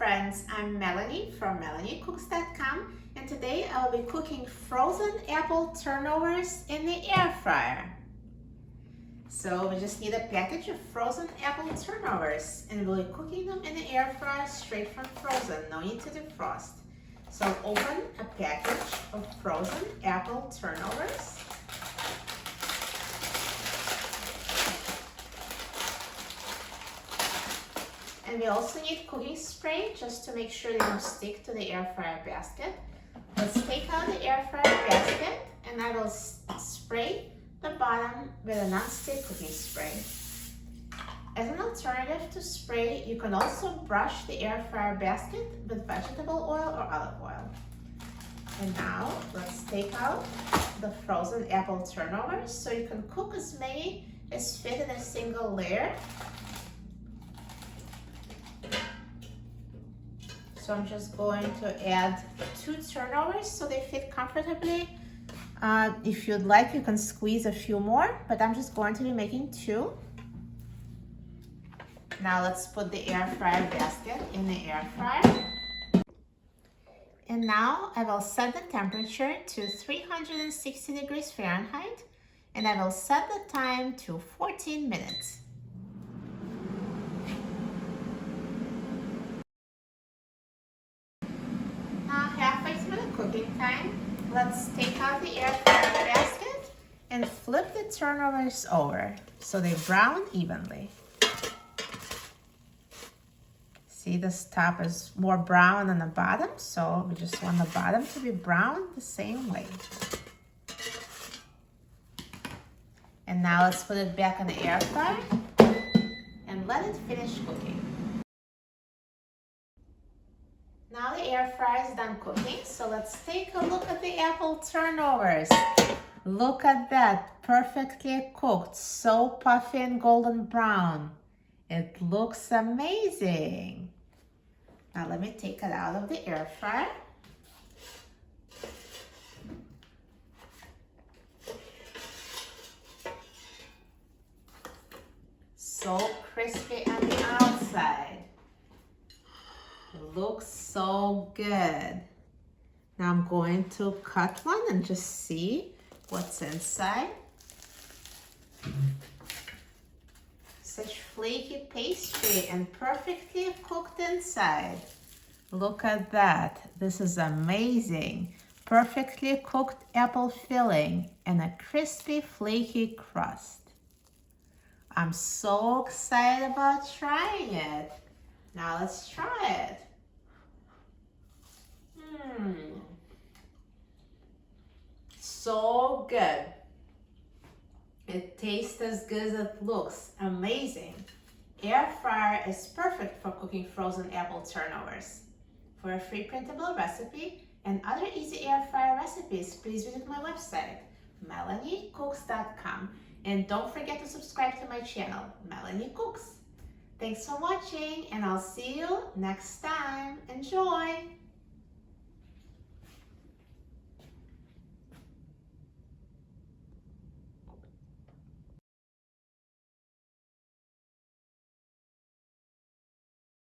friends, I'm Melanie from melaniecooks.com, and today I'll be cooking frozen apple turnovers in the air fryer. So we just need a package of frozen apple turnovers, and we'll be cooking them in the air fryer straight from frozen, no need to defrost. So open a package of frozen apple turnovers. And we also need cooking spray just to make sure they don't stick to the air fryer basket. Let's take out the air fryer basket and I will spray the bottom with a non-stick cooking spray. As an alternative to spray, you can also brush the air fryer basket with vegetable oil or olive oil. And now let's take out the frozen apple turnovers so you can cook as many as fit in a single layer. So I'm just going to add 2 turnovers so they fit comfortably. If you'd like, you can squeeze a few more, but I'm just going to be making 2. Now let's put the air fryer basket in the air fryer. And now I will set the temperature to 360 degrees Fahrenheit, and I will set the time to 14 minutes. Cooking time. Let's take out the air fryer basket and flip the turnovers over so they brown evenly. See, this top is more brown than the bottom, so we just want the bottom to be brown the same way. And now let's put it back in the air fryer and let it finish cooking. Now the air fryer is done cooking, so let's take a look at the apple turnovers. Look at that, perfectly cooked, so puffy and golden brown. It looks amazing. Now let me take it out of the air fryer. So crispy on the outside. Looks so good. Now I'm going to cut one and just see what's inside. Such flaky pastry and perfectly cooked inside. Look at that. This is amazing. Perfectly cooked apple filling and a crispy flaky crust. I'm so excited about trying it. Now let's try it. So good. It tastes as good as it looks. Amazing. Air fryer is perfect for cooking frozen apple turnovers. For a free printable recipe and other easy air fryer recipes, please visit my website, melaniecooks.com. And don't forget to subscribe to my channel, Melanie Cooks. Thanks for watching, and I'll see you next time. Enjoy!